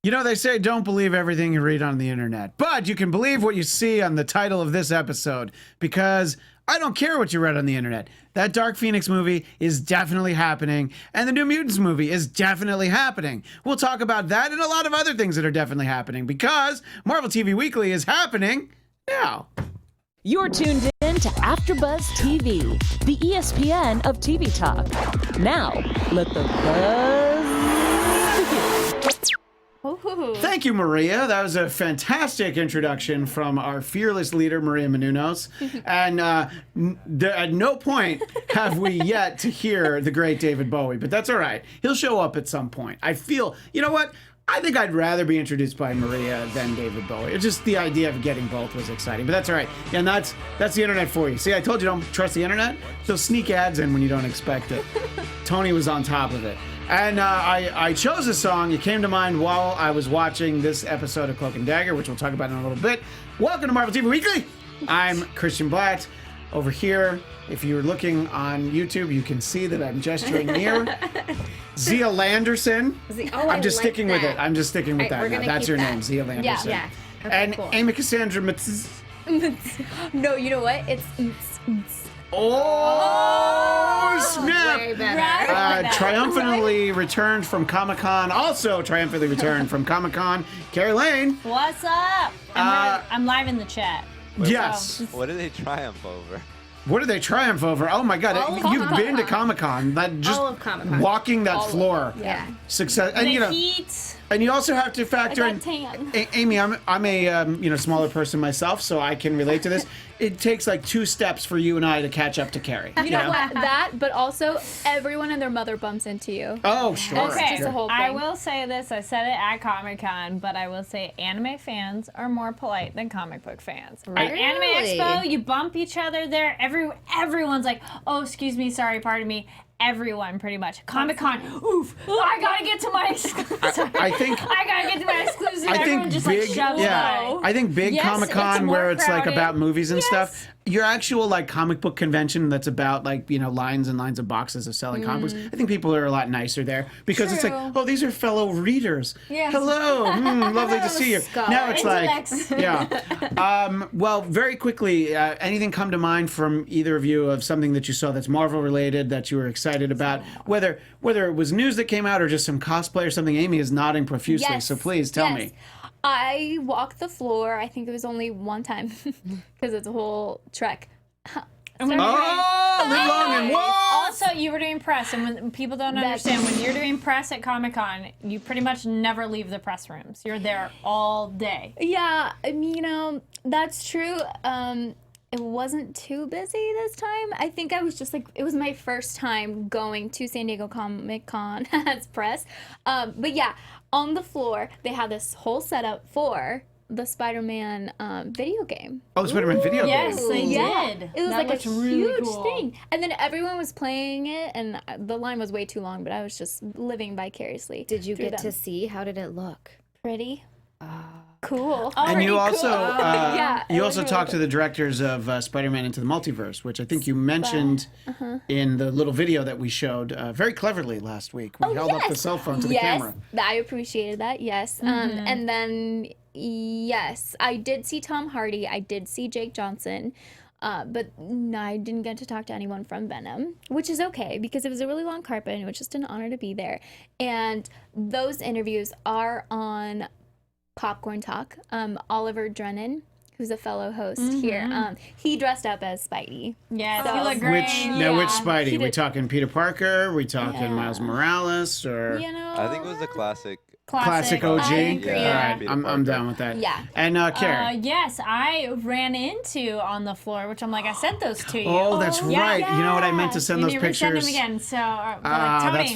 You know, they say don't believe everything you read on the internet, but you can believe what you see on the title of this episode, because I don't care what you read on the internet. That Dark Phoenix movie is definitely happening, and the New Mutants movie is definitely happening. We'll talk about that and a lot of other things that are definitely happening, because Marvel TV Weekly is happening now. You're tuned in to AfterBuzz TV, the ESPN of TV talk. Now, let the buzz begin. Thank you, Maria. That was a fantastic introduction from our fearless leader, Maria Menounos. And at no point have we yet to hear the great David Bowie, but that's all right. He'll show up at some point. I feel, you know what? I think I'd rather be introduced by Maria than David Bowie. It's just the idea of getting both was exciting, but that's all right. Yeah, and that's the internet for you. See, I told you don't trust the internet. They'll sneak ads in when you don't expect it. Tony was on top of it. And I chose a song. It came to mind while I was watching this episode of Cloak and Dagger, which we'll talk about in a little bit. Welcome to Marvel TV Weekly. I'm Christian Bladt. Over here, if you're looking on YouTube, you can see that I'm gesturing near Zia Landerson. I'm just sticking with it. I'm just sticking with that now. That's your name, Zia Landerson. Yeah. Okay, and cool. Amy Cassandra Martinez. No, you know what? It's Oh, snap! way better. Triumphantly returned from Comic-Con. Also triumphantly returned from Comic-Con. Kari Lane. What's up? I'm live in the chat. Yes. What did they triumph over? What did they triumph over? Oh my God! All of You've Comic-Con. been to Comic-Con. That just All of Comic-Con. walking that All of floor. it. Yeah. Success. And The heat. and you also have to factor I in. got tan. Amy, I'm a smaller person myself, so I can relate to this. It takes like 2 steps for you and I to catch up to Kari. You know what? That, but also everyone and their mother bumps into you. Oh, sure. Okay, just a whole I thing. will say this. I said it at Comic-Con, but I will say anime fans are more polite than comic book fans. At Anime Really? Expo, you bump each other there. Everyone's like, oh, excuse me, sorry, pardon me. Everyone, pretty much. Comic-Con, oof, I gotta get to my exclusive. I think. I gotta get to my exclusive. I Everyone think just big, like shoves by. I think big Yes, Comic-Con it's more where it's like crowded. about movies and Yes. stuff. Your actual like comic book convention that's about like lines and lines of boxes of selling comic books. I think people are a lot nicer there because it's like, True. oh, these are fellow readers. Yes. Hello, lovely to see you. Now it's Intellects. like, yeah. Well, very quickly, anything come to mind from either of you of something that you saw that's Marvel related that you were excited about, whether it was news that came out or just some cosplay or something? Amy is nodding profusely, Yes. so please tell Yes. me. I walked the floor. I think it was only one time because it's a whole trek. Oh, live long and walk! Also, you were doing press, and when people don't understand, when you're doing press at Comic-Con, you pretty much never leave the press rooms. You're there all day. Yeah, I mean, that's true. It wasn't too busy this time. I think I was just like, it was my first time going to San Diego Comic-Con as press. But yeah, on the floor, they had this whole setup for the Spider-Man video game. Oh, the Spider-Man video game. Yes, they Yeah. did. It was That like a looks really huge cool. thing. And then everyone was playing it, and the line was way too long, but I was just living vicariously. Did you through get them. to see? How did it look? Pretty? Cool. And you also Yeah, it you was also really talked to cool. the directors of Spider-Man Into the Multiverse, which I think you mentioned in the little video that we showed very cleverly last week. We held up the cell phone to the camera. I appreciated that. Yes. And then yes, I did see Tom Hardy. I did see Jake Johnson. But no, I didn't get to talk to anyone from Venom, which is okay because it was a really long carpet and it was just an honor to be there. And those interviews are on Popcorn Talk. Oliver Drennan, who's a fellow host here, he dressed up as Spidey. Yes, So- you look great. Which Spidey? he We did- talking Peter Parker? We talking Miles Morales or You know? I think it was the classic. classic OG? I agree. All right, Peter I'm Parker. down with that. Yeah. And Karen. Yes, I ran into on the floor, which I'm like, I sent those to you. Oh, that's right. You know what? I meant to send You those need to resend pictures. them again. So, That's,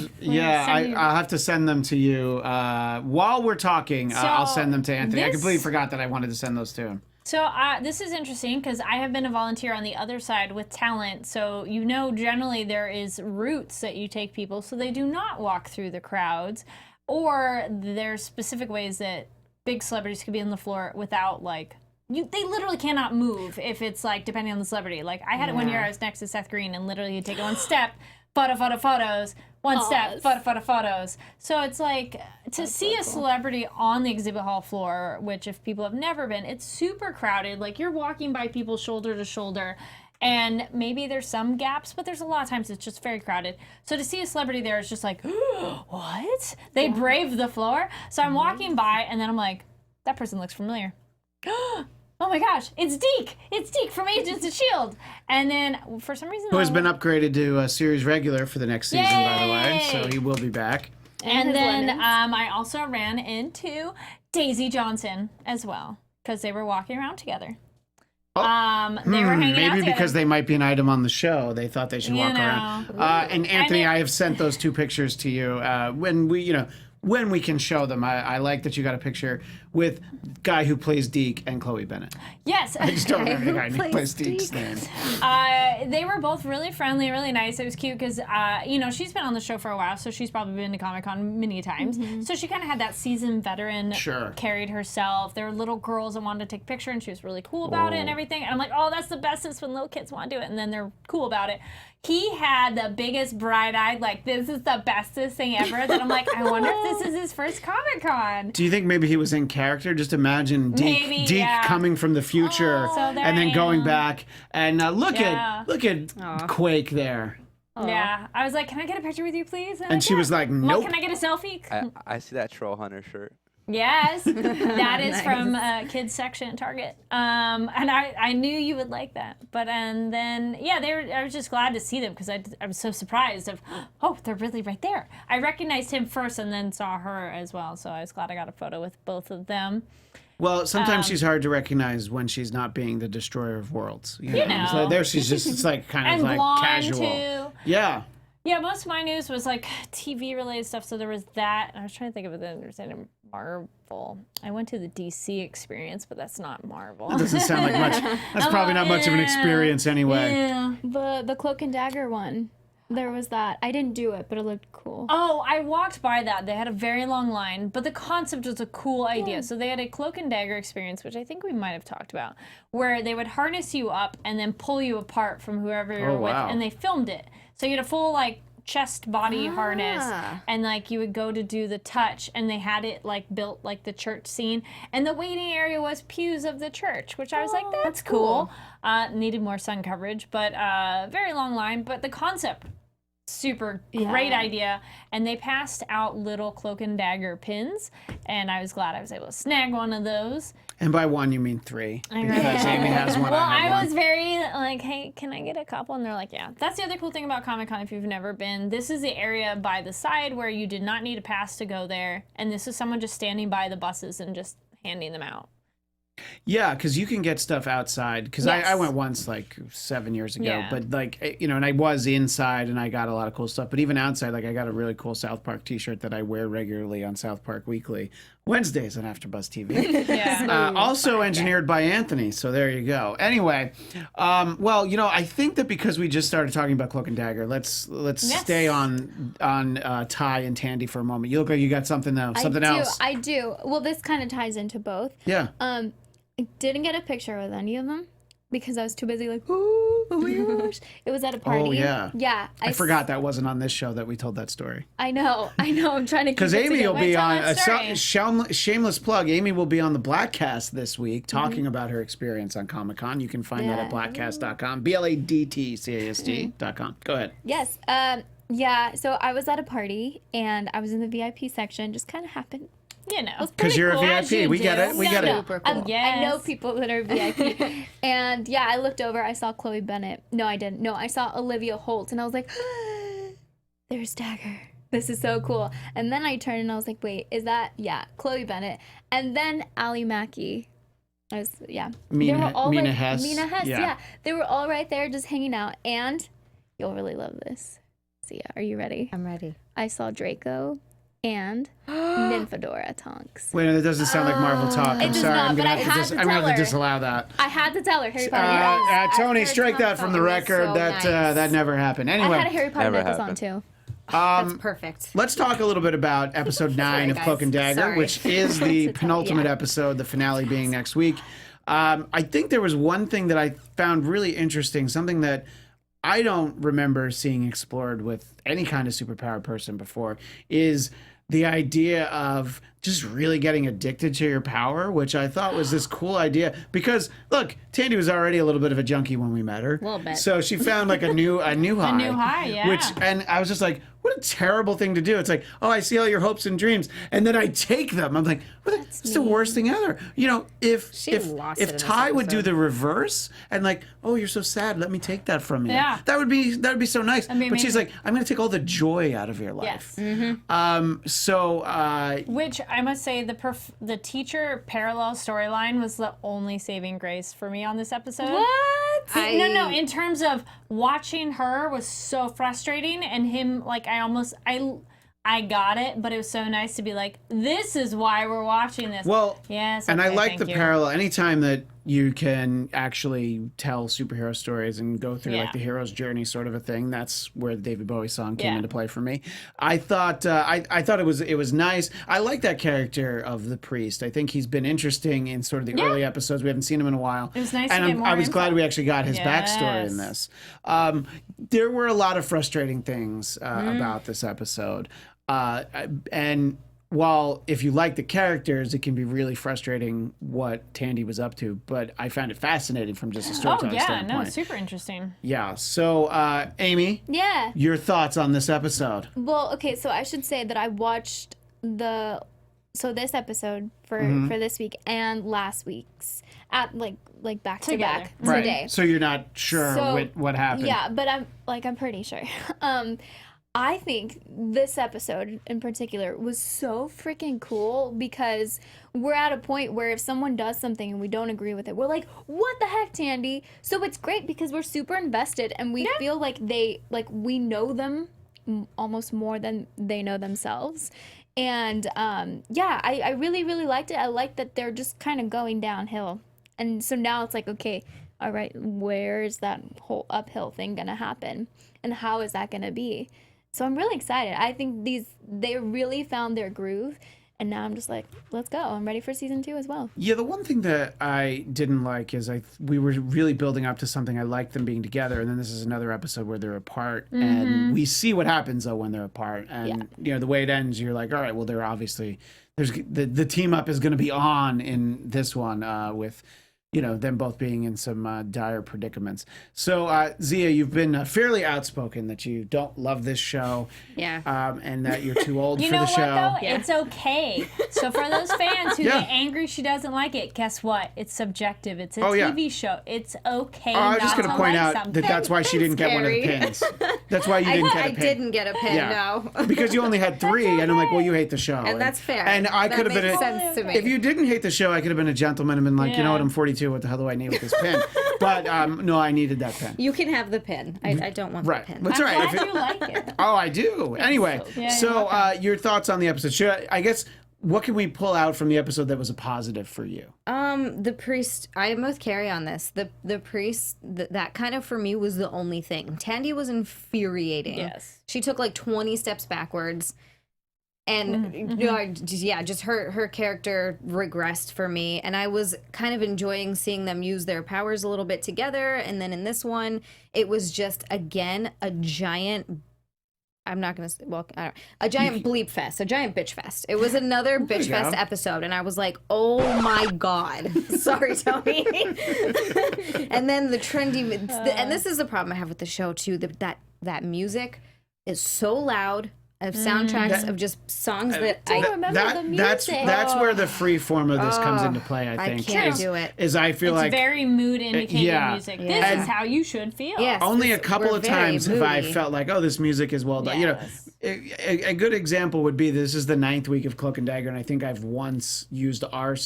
Tony. I'll have to send them to you while we're talking. I'll So, send them to Anthony. I this- completely forgot that I wanted to send those to him. So this is interesting because I have been a volunteer on the other side with talent. So generally there is routes that you take people so they do not walk through the crowds, or there's specific ways that big celebrities could be on the floor without they literally cannot move if it's depending on the celebrity. I had it one year I was next to Seth Green and literally he'd take it one step, photos. One step, Pause. photos. So it's like to see a celebrity on the exhibit hall floor, which if people have never been, it's super crowded. Like you're walking by people shoulder to shoulder. And maybe there's some gaps, but there's a lot of times it's just very crowded. So to see a celebrity there is just like, what? They braved the floor. So I'm walking by, and then I'm like, that person looks familiar. Oh my gosh, it's Deke. It's Deke from Agents of S.H.I.E.L.D. And then for some reason, Who has been upgraded to a series regular for the next season, by the way. So Yay! he will be back. And his then lemons. I also ran into Daisy Johnson as well because they were walking around together. They were hanging out Maybe together. because they might be an item on the show, they thought they should walk around. And Anthony, I have sent those 2 pictures to you when we can show them. I like that you got a picture with guy who plays Deke and Chloe Bennett. Yes. I just don't remember the guy who plays plays Deke's Deke? name. They were both really friendly, really nice. It was cute because, she's been on the show for a while, so she's probably been to Comic-Con many times. So she kind of had that seasoned veteran carried herself. There were little girls that wanted to take a picture, and she was really cool about it and everything. And I'm like, oh, that's the bestest when little kids want to do it, and then they're cool about it. He had the biggest bright-eyed, like, this is the bestest thing ever, that I'm like, I wonder if this is his first Comic-Con. Do you think maybe he was in character? Just imagine Deke coming from the future So there and then I going am. back. And look Yeah. at Quake there. Yeah. I was like, can I get a picture with you, please? And she was like, nope. Well, can I get a selfie? I see that Troll Hunter shirt. Yes, that is from kids section at Target. And I knew you would like that. But and then I was just glad to see them because I was so surprised of they're really right there. I recognized him first and then saw her as well. So I was glad I got a photo with both of them. Well, sometimes she's hard to recognize when she's not being the destroyer of worlds. You know? So there she's just it's like kind And of like blonde casual. too. Yeah. Yeah, most of my news was like TV related stuff. So there was that. I was trying to think of it understanding Marvel. I went to the DC experience, but that's not Marvel. That doesn't sound like much. That's probably not much of an experience anyway. Yeah. The Cloak and Dagger one. There was that. I didn't do it, but it looked cool. Oh, I walked by that. They had a very long line, but the concept was a cool idea. So they had a Cloak and Dagger experience, which I think we might have talked about, where they would harness you up and then pull you apart from whoever you're with, wow. and they filmed it. So you had a full like chest body harness, and like you would go to do the touch, and they had it like built like the church scene, and the waiting area was pews of the church, which I was like, that's cool. Needed more sun coverage, but very long line, but the concept super great idea. And they passed out little Cloak and Dagger pins, and I was glad I was able to snag one of those. And by one, you mean 3. Because Amy has one. Well, I have I one. was very like, hey, can I get a couple? And they're like, yeah. That's the other cool thing about Comic-Con if you've never been. This is the area by the side where you did not need a pass to go there. And this is someone just standing by the buses and just handing them out. Yeah, because you can get stuff outside. Because I Yes. went once like 7 years ago, Yeah. but like and I was inside and I got a lot of cool stuff. But even outside, like I got a really cool South Park T-shirt that I wear regularly on South Park Weekly Wednesdays on AfterBuzz TV. Yeah. Also engineered by Anthony. So there you go. Anyway, well, I think that because we just started talking about Cloak and Dagger, let's stay on Ty and Tandy for a moment. You look like you got something though, something else. I do. Well, this kind of ties into both. Yeah. I didn't get a picture with any of them because I was too busy like, oh my gosh. It was at a party. Oh, yeah. Yeah. I forgot that wasn't on this show that we told that story. I know. I'm trying to keep Because it Amy will together. be tell on that story. shameless plug. Amy will be on the Blattcast this week Mm-hmm. talking about her experience on Comic-Con. You can find that at Yeah. blattcast.com. BLADTCAST.com. Go ahead. Yes. Yeah. So I was at a party and I was in the VIP section. Just kind of happened. You know. Because you're cool. a As you VIP. We do. get it. We get it. Super I, cool. I know Yes. people that are VIP. And yeah, I looked over. I saw Chloe Bennett. No, I didn't. No, I saw Olivia Holt. And I was like, there's Dagger. This is so cool. And then I turned and I was like, wait, is that, Chloe Bennett. And then Ally Mackey. They Mina- were all Mina right, Hess. Mina Hess, Yeah. yeah. They were all right there just hanging out. And you'll really love this. So yeah, are you ready? I'm ready. I saw Draco and Nymphadora Tonks. Wait, no, that doesn't sound like Marvel talk. I'm does sorry. not, I'm but gonna I have to had to I'm gonna tell have to her. disallow that. I had to tell her Harry Potter. Yes, Tony, I've heard strike that Tom from the song was record. so that nice. that never happened. I Anyway, had a Harry Potter Never necklace on happened. too. That's perfect. let's talk a little bit about episode 9 of guys. Cloak and Dagger, Sorry. which is the penultimate yeah. episode, the finale being next week. I think there was one thing that I found really interesting, something that I don't remember seeing explored with any kind of superpowered person before is the idea of just really getting addicted to your power, which I thought was this cool idea. Because look, Tandy was already a little bit of a junkie when we met her. A little bit. So she found like a new high. A new high, yeah. And I was just like, what a terrible thing to do. It's like, oh, I see all your hopes and dreams, and then I take them. I'm like, it's the worst thing ever. You know, if lost it in this Ty would do episode. the reverse and like, oh, you're so sad, let me take that from you. Yeah. That would be so nice. mean, but she's maybe- like, I'm going to take all the joy out of your life. Yes. So Which I must say, the teacher parallel storyline was the only saving grace for me on this episode. What? No. In terms of watching her was so frustrating, and him like I got it, but it was so nice to be like, this is why we're watching this. well, yes, and I okay, like thank the you. parallel. Anytime that you can actually tell superhero stories and go through like Yeah. the hero's journey sort of a thing, that's where the David Bowie song came Yeah. into play for me. I thought I thought it was nice. I like that character of the priest. I think he's been interesting in sort of the early episodes. We haven't seen him in a while. It was nice and to get more I was glad info. we actually got his backstory in Yes. this. There were a lot of frustrating things about this episode. And while if you like the characters, it can be really frustrating what Tandy was up to. But I found it fascinating from just a Oh storytelling yeah, standpoint. no, super interesting. Yeah. So, Amy, Yeah. your thoughts on this episode? Well, okay, so I should say that I watched this episode for this week and last week's at like back to Together. back Right. today. So you're not sure So, what happened? Yeah, but I'm pretty sure. I think this episode in particular was so freaking cool because we're at a point where if someone does something and we don't agree with it, we're like, what the heck, Tandy? So it's great because we're super invested and we feel like we know them almost more than they know themselves. And I really, really liked it. I like that they're just kind of going downhill. And so now it's like, okay, all right, where is that whole uphill thing going to happen? And how is that going to be? So I'm really excited. I think they really found their groove. And now I'm just like, let's go. I'm ready for season 2 as well. Yeah, the one thing that I didn't like is we were really building up to something. I liked them being together, and then this is another episode where they're apart, and we see what happens though when they're apart. And you know the way it ends, you're like, all right, well they're obviously there's the team up is going to be on in this one with. You know, them both being in some dire predicaments. So, Zia, you've been fairly outspoken that you don't love this show. Yeah. And that you're too old You for know the what show. though? It's okay. So for those fans who Yeah. get angry she doesn't like it, guess what? It's subjective. It's a Oh, yeah. TV show. It's okay. I was just going going to to point like out something. that that's why she didn't get one of the Scary. pins. That's why you didn't get a pin. didn't get a pin, Yeah. no. Because you only had 3, and I'm like, well, you hate the show. And that's fair. And I That could have been makes a, sense to me. if you didn't hate the show, I could have been a gentleman and been like, you know Yeah. what, I'm 42. What the hell do I need with this pin? But no, I needed that pin. You can have the pin. I don't want Right. the pin. That's I'm all right. glad If you like it. Oh, I do. Anyway, Yeah, so you're your thoughts on the episode? I guess what can we pull out from the episode that was a positive for you? The priest, I am with Kari on this. The priest, that kind of for me was the only thing. Tandy was infuriating. Yes. She took like 20 steps backwards. And just her character regressed for me, and I was kind of enjoying seeing them use their powers a little bit together. And then in this one, it was just again a giant. I'm not gonna say, well, I don't, a giant bleep fest, a giant bitch fest. It was another bitch you go. fest episode, and I was like, oh my god, sorry, Tony. And then the trendy, and this is the problem I have with the show too. That music is so loud. Of soundtracks of just songs that I remember the music. That's where the free form of this comes into play. I think can't is, do it. Is I feel It's like very mood indicating yeah. music. Yeah. This is how you should feel. Yes. only a this- couple we're of very times have I moody. felt like, oh, this music is well done. Yes. You know, a good example would be this is the 9th week of Cloak and Dagger, and I think I've once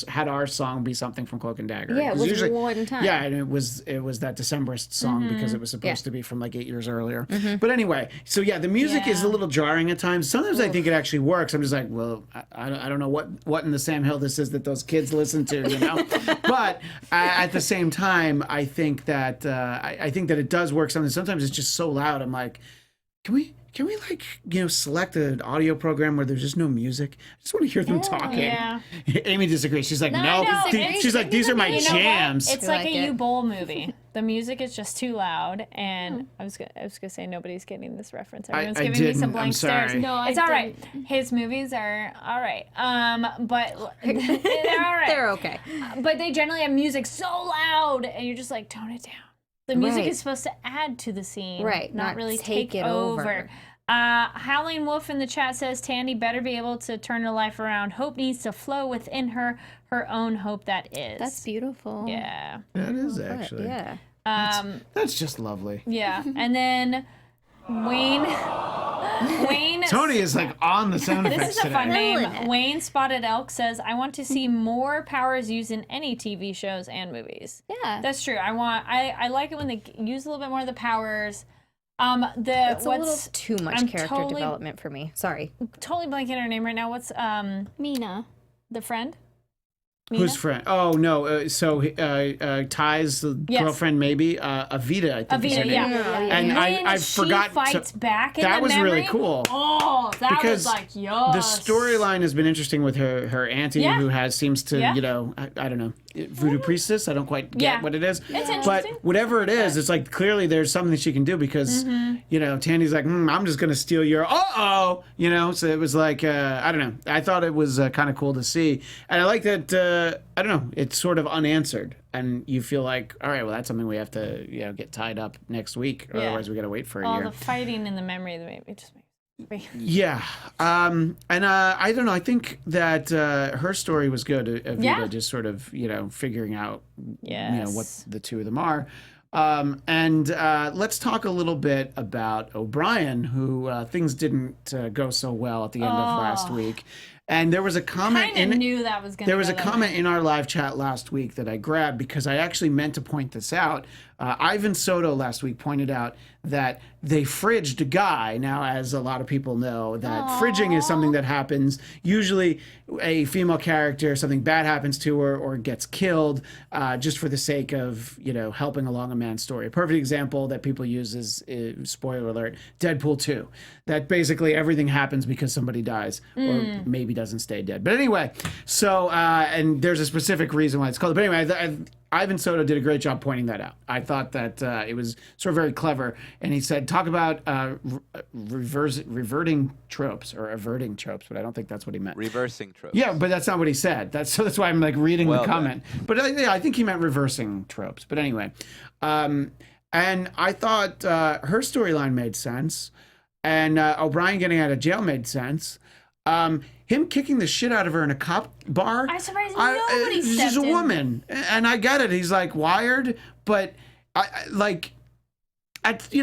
had our song be something from Cloak and Dagger. Yeah, it 'Cause was one time. Yeah, and it was that Decemberist song because it was supposed to be from like 8 years earlier. But anyway, so yeah, the music is a little jarring at times. Sometimes I think it actually works. I'm just like, well, I don't know what in the Sam Hill this is that those kids listen to, you know. But at the same time, I think that it does work. Sometimes it's just so loud. I'm like, can can we select an audio program where there's just no music? I just want to hear them talking. Yeah. Amy disagrees. She's like, No, no. I disagree. She's like, these are my You know what? jams. It's like like a it. U-Bowl movie. The music is just too loud, and I was gonna say nobody's getting this reference. Everyone's I giving me didn't. some I'm blank sorry. stares. No, I it's all right. didn't. His movies are all right, but they're all right. They're okay. But they generally have music so loud, and you're just like, tone it down. The music Right. is supposed to add to the scene, Right, not not really take take it over. Howling Wolf in the chat says Tandy better be able to turn her life around. Hope needs to flow within her own hope that is. That's beautiful. Yeah. That is actually. Yeah. That's just lovely. Yeah. And then Wayne Tony is like on the sound This effects is a fun today. name. Wayne Spotted Elk says, I want to see more powers used in any TV shows and movies. Yeah. That's true. I like it when they use a little bit more of the powers. It's a little too much I'm character totally- development for me. Sorry. Totally blanking her name right now. What's Mina. the friend? Who's Mina? friend? Oh no. Ty's Yes. girlfriend, maybe Avita. I think is her Avita, name. yeah. And When I she forgot fights back in that the was memory, really cool. Oh, that Because was like, yes. The storyline has been interesting with her auntie, Yeah. who seems to, Yeah. I don't know, voodoo priestess. I don't quite get Yeah. what it is. It's But interesting. whatever it is, it's like clearly there's something she can do because, Tandy's like, I'm just gonna steal your, So it was like, I don't know. I thought it was kind of cool to see, and I like that. I don't know. It's sort of unanswered, and you feel like, all right, well, that's something we have to, get tied up next week, or Yeah. otherwise we got to wait for a All year. the fighting in the memory of the movie just makes me. Yeah. And I don't know. I think that her story was good. Avita Yeah. just sort of, figuring out, Yes. what the two of them are. And let's talk a little bit about O'Brien, who things didn't go so well at the end of last week. And there was a comment Kind of knew that was going to there was a comment in our live chat last week that I grabbed because I actually meant to point this out. Ivan Soto last week pointed out that they fridged a guy. Now, as a lot of people know, that fridging is something that happens. Usually a female character, something bad happens to her or gets killed just for the sake of, helping along a man's story. A perfect example that people use is, spoiler alert, Deadpool 2. That basically everything happens because somebody dies or maybe doesn't stay dead. But anyway, so, and there's a specific reason why it's called. But anyway, Ivan Soto did a great job pointing that out. I thought that it was sort of very clever. And he said, talk about reverting tropes or averting tropes, but I don't think that's what he meant. Reversing tropes. Yeah, but that's not what he said. That's why I'm like reading Well the comment. But I think he meant reversing tropes. But anyway, and I thought her storyline made sense, and O'Brien getting out of jail made sense. Him kicking the shit out of her in a cop bar. I'm surprised nobody She's stepped a in. woman, and I get it. He's like wired, but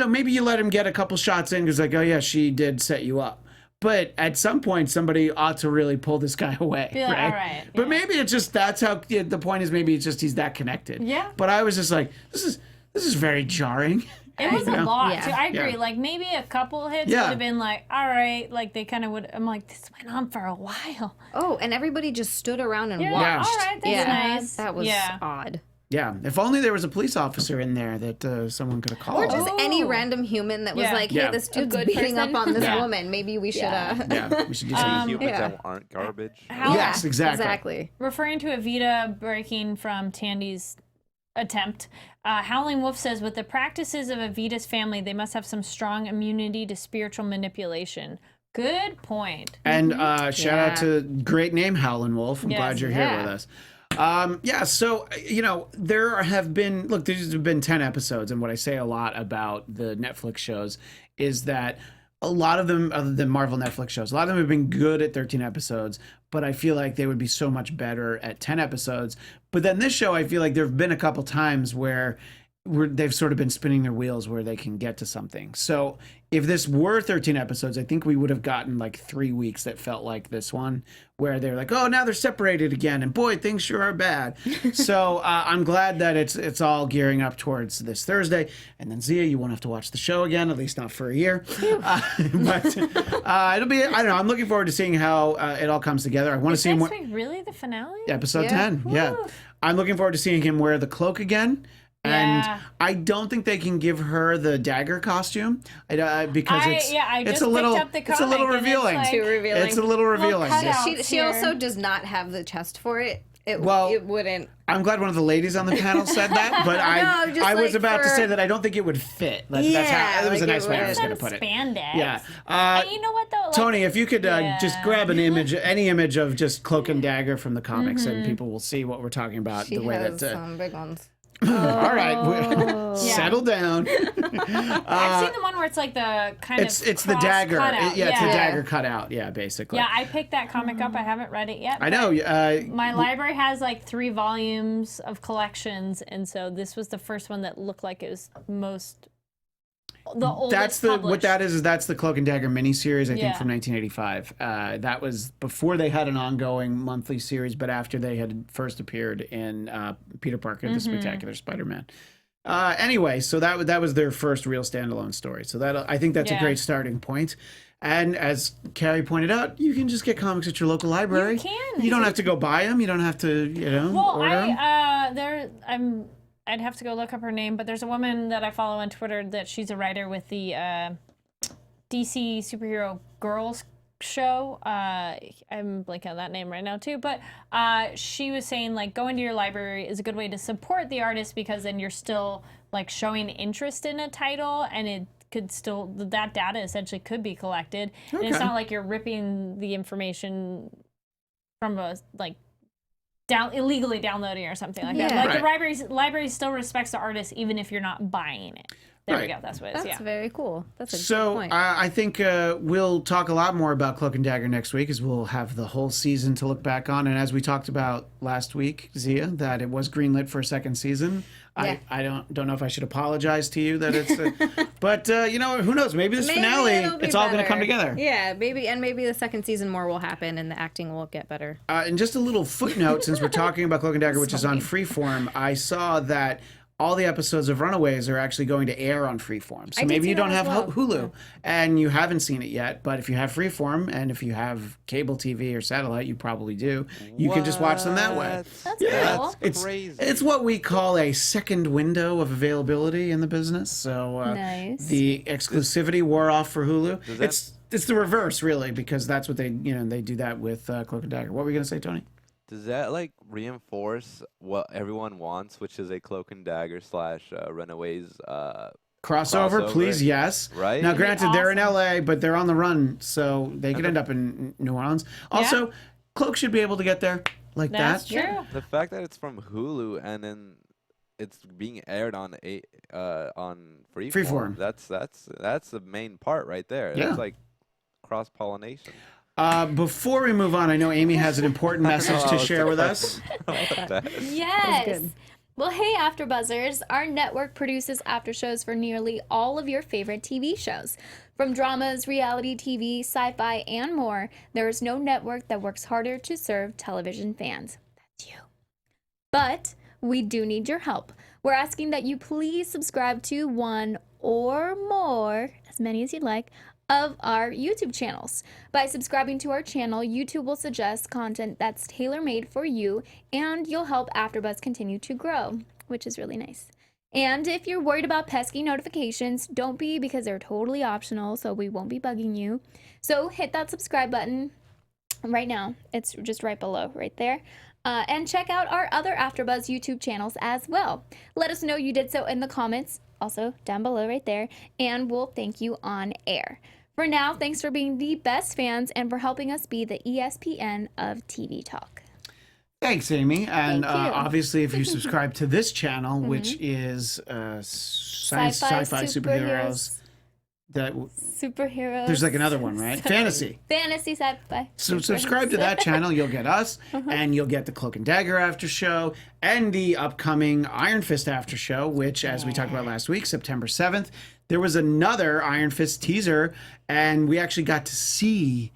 maybe you let him get a couple shots in because like, oh yeah, she did set you up. But at some point, somebody ought to really pull this guy away, Yeah, right? all right, But yeah. maybe it's just the point is maybe it's just he's that connected. Yeah. But I was just like, this is very jarring. It was a lot, Yeah. too. I agree. Yeah. Like, maybe a couple hits Yeah. would have been like, all right. Like, they kind of would. I'm like, this went on for a while. Oh, and everybody just stood around and Yeah, watched. all right. That's Yeah, nice. that was yeah. odd. Yeah. If only there was a police officer in there that someone could have called. Or just any Oh. random human that was Yeah. like, hey, Yeah. this dude's good beating person. up on this Yeah. woman. Maybe we should, Yeah, we should do something. Humans yeah. that aren't garbage. How, Yes, exactly. Exactly. Referring to Evita breaking from Tandy's attempt, Howling Wolf says, with the practices of Evita's family, they must have some strong immunity to spiritual manipulation. Good point. And shout out to great name, Howlin' Wolf. I'm Yes, glad you're yeah. here with us. So, there have been, these have been 10 episodes, and what I say a lot about the Netflix shows is that a lot of them, other than Marvel Netflix shows, a lot of them have been good at 13 episodes, but I feel like they would be so much better at 10 episodes. But then this show, I feel like there have been a couple times where they've sort of been spinning their wheels where they can get to something. So if this were 13 episodes, I think we would have gotten like 3 weeks that felt like this one, where they're like, oh, now they're separated again, and boy, things sure are bad. So I'm glad that it's all gearing up towards this Thursday, and then Zia, you won't have to watch the show again, at least not for a year. But it'll be, I don't know, I'm looking forward to seeing how it all comes together. I want to see Next him week, really? The finale? episode Yeah. 10. Yeah. I'm looking forward to seeing him wear the cloak again. And Yeah. I don't think they can give her the dagger costume because I it's just a little picked up the it's a little comic and it's revealing. like- Too revealing. It's a little revealing. cut Yeah. out. She Here. also does not have the chest for it. It wouldn't. I'm glad one of the ladies on the panel said that, but No, just I was like about to for- say that I don't think it would fit. That was a like nice it way I would. was going to Some put it. spandex. Yeah. And you know what though? Like, Tony, if you could just Yeah. grab an image, any image of just Cloak and Dagger from the comics, and people will see what we're talking about. She the way has that. some big ones. All right, settle down. I've seen the one where it's like the kind It's of the dagger. cutout. It's the dagger cutout. Yeah, basically. Yeah, I picked that comic up. I haven't read it yet. I know. My library has like 3 volumes of collections, and so this was the first one that looked like it was the oldest what published. that is that's the Cloak and Dagger miniseries, I think, Yeah. from 1985. That was before they had an ongoing monthly series, but after they had first appeared in Peter Parker, The Spectacular Spider-Man. Anyway, so that was their first real standalone story. So I think that's a great starting point. And as Kari pointed out, you can just get comics at your local library. You can. You don't have to go buy them. You don't have to, Well, order them. I'd have to go look up her name, but there's a woman that I follow on Twitter that she's a writer with the DC Superhero Girls show. I'm blanking on that name right now too, but she was saying like going to your library is a good way to support the artist because then you're still like showing interest in a title and it could still, that data essentially could be collected. And it's not like you're ripping the information from a like illegally downloading or something like that. Yeah. Like the library still respects the artist even if you're not buying it. There we Right. go. That's what it is. That's Yeah. very cool. That's a good So point. I think we'll talk a lot more about Cloak and Dagger next week, as we'll have the whole season to look back on. And as we talked about last week, Zia, that it was greenlit for a second season. Yeah. I don't know if I should apologize to you that it's, but who knows? Maybe this finale, it'll be it's all going to better. come together. Yeah, maybe the second season more will happen and the acting will get better. And just a little footnote, since we're talking about Cloak and Dagger, which is on Freeform, I saw that all the episodes of Runaways are actually going to air on Freeform. So I did maybe see you don't that have as well. Hulu and you haven't seen it yet, but if you have Freeform and if you have cable TV or satellite, you probably do. You can just watch them that way. That's Yeah, cool. it's crazy. It's what we call a second window of availability in the business. So Nice. the exclusivity wore off for Hulu. Does that- It's the reverse, really, because that's what they do that with Cloak and Dagger. What were you going to say, Tony? Does that like reinforce what everyone wants, which is a Cloak and Dagger / Runaways? Crossover, please, yes. Right? Now, granted, they're in awesome. LA, but they're on the run, so they could end up in New Orleans. Also, Cloak should be able to get there like That's that. true. The fact that it's from Hulu and then it's being aired on Freeform. That's the main part right there. Yeah. It's like cross pollination. Before we move on, I know Amy has an important message to share with us. Yes. good. Well, hey, AfterBuzzers. Our network produces after shows for nearly all of your favorite TV shows. From dramas, reality TV, sci-fi, and more, there is no network that works harder to serve television fans. That's you. But we do need your help. We're asking that you please subscribe to one or more, as many as you'd like, of our YouTube channels. By subscribing to our channel, YouTube will suggest content that's tailor-made for you, and you'll help AfterBuzz continue to grow, which is really nice. And if you're worried about pesky notifications, don't be, because they're totally optional, so we won't be bugging you. So hit that subscribe button right now. It's just right below, right there. And check out our other AfterBuzz YouTube channels as well. Let us know you did so in the comments, also down below right there, and we'll thank you on air. For now, thanks for being the best fans and for helping us be the ESPN of TV talk. Thanks, Amy. And Thank you. obviously, if you subscribe to this channel, which is sci-fi superheroes, Superheroes. there's like another one, right? Fantasy. Fantasy sci-fi. So subscribe to that channel. You'll get us, and you'll get the Cloak and Dagger after show, and the upcoming Iron Fist after show, which, as we talked about last week, September 7th, there was another Iron Fist teaser, and we actually got to see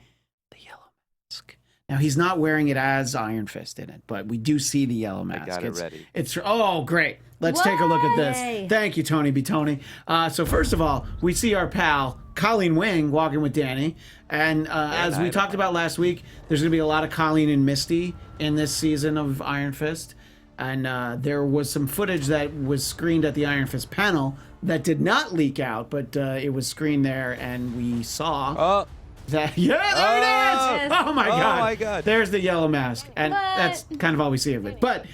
the yellow mask. Now, he's not wearing it as Iron Fist in it, but we do see the yellow mask. got it ready. It's great. Let's take a look at this. Yay. Thank you, Tony B. Tony. So first of all, we see our pal Colleen Wing walking with Danny, and as we talked about last week, there's going to be a lot of Colleen and Misty in this season of Iron Fist. And there was some footage that was screened at the Iron Fist panel that did not leak out, but it was screened there, and we saw that. Yeah, there it is! Oh my god! Oh my god! There's the yellow mask, and that's kind of all we see of it. But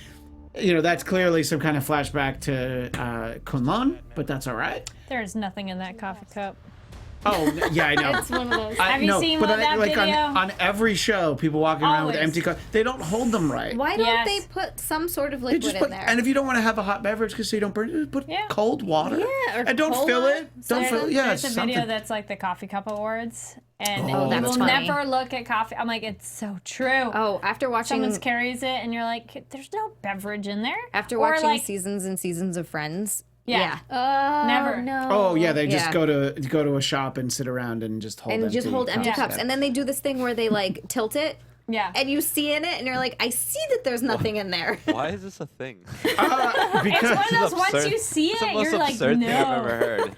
that's clearly some kind of flashback to Kunlun, but that's all right. There's nothing in that coffee cup. Oh, yeah, I know. It's one of those. Have you seen that video? On every show, people walking around with Always. empty cups, they don't hold them right. Why don't Yes. they put some sort of They liquid just in put, there? and if you don't want to have a hot beverage because you don't burn it, put cold water. Yeah, or and don't cola, fill it. Don't fill it. Yeah, There's a video something. that's like the Coffee Cup Awards, and Oh, you that's will funny. never look at coffee. I'm like, it's so true. Oh, after watching Someone carries it, and you're like, there's no beverage in there. after Or, watching like, seasons and seasons of Friends. Yeah. Never. No. Oh yeah, they just Yeah. go to a shop and sit around and just hold And just hold empty cups. cups. And then they do this thing where they like tilt it. Yeah. And you see in it, and you're like, I see that there's nothing in there. Why is this a thing? It's because, one of those, This is once absurd. you see It's the it, most you're like, absurd thing I've ever no. heard.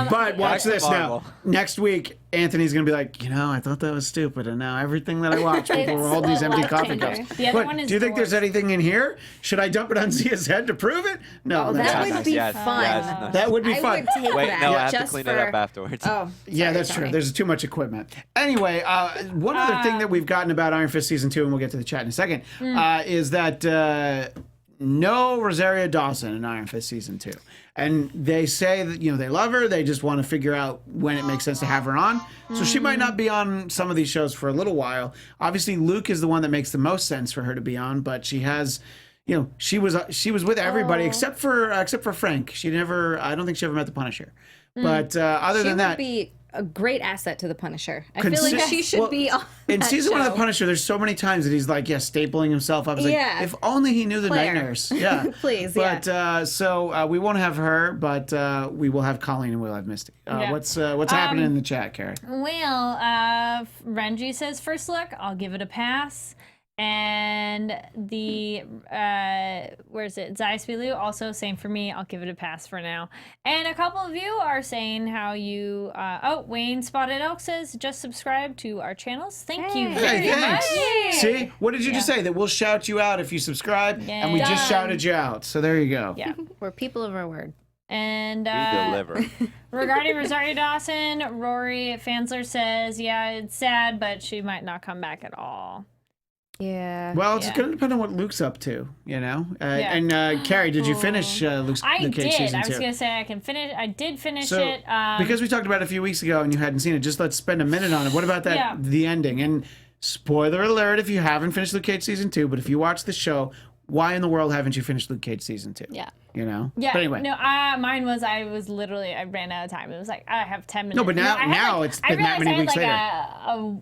but watch Back this to now. Marvel. Next week, Anthony's gonna be like, I thought that was stupid, and now everything that I watch, people were holding these empty life coffee changer. cups. The other But one is do you think there's worst. anything in here? Should I dump it on Zia's head to prove it? No, that's that not would nice. be yes, fun. Yes, nice. That would be I fun. would take Wait, that. no, I have to just clean for... it up afterwards. Oh, Yeah, sorry, that's true. Tony. There's too much equipment. Anyway, one other thing that we've gotten about Iron Fist Season 2, and we'll get to the chat in a second, is that no Rosario Dawson in Iron Fist Season 2. And they say that, they love her. They just want to figure out when it makes sense to have her on. So she might not be on some of these shows for a little while. Obviously, Luke is the one that makes the most sense for her to be on, but she has... she was with everybody except for Frank. I don't think she ever met the Punisher. But other She than would that, be a great asset to the Punisher. I feel like she should well, be on in that season 1 of show. the Punisher, there's so many times that he's like, stapling himself up. I was Yeah. like, if only he knew the Claire. night nurse. Yeah, Please, But so we won't have her, but we will have Colleen and we'll have Misty. Yeah. What's happening in the chat, Kari? Well, Renji says first look, I'll give it a pass. And the where's it? Zaispilu also same for me. I'll give it a pass for now. And a couple of you are saying how you. Wayne Spotted Elk says just subscribe to our channels. Thank you very Hey, thanks. much. See, what did you just say? That we'll shout you out if you subscribe, and we just Done. shouted you out. So there you go. Yeah. We're people of our word. And We deliver. regarding Rosario Dawson, Rory Fansler says, yeah, it's sad, but she might not come back at all. Yeah. Well, it's Yeah. going to depend on what Luke's up to, Yeah. And Kari, did you finish Luke I Cage did. season I was 2? gonna say I did finish So, it. because we talked about it a few weeks ago and you hadn't seen it, just let's spend a minute on it. What about that? Yeah. The ending. And spoiler alert if you haven't finished Luke Cage season 2, but if you watch the show, why in the world haven't you finished Luke Cage season 2? Yeah. Yeah. But anyway. No, mine was I ran out of time. It was like I have 10 minutes. No, but now- I had, now it's I been that realized many I had, weeks later.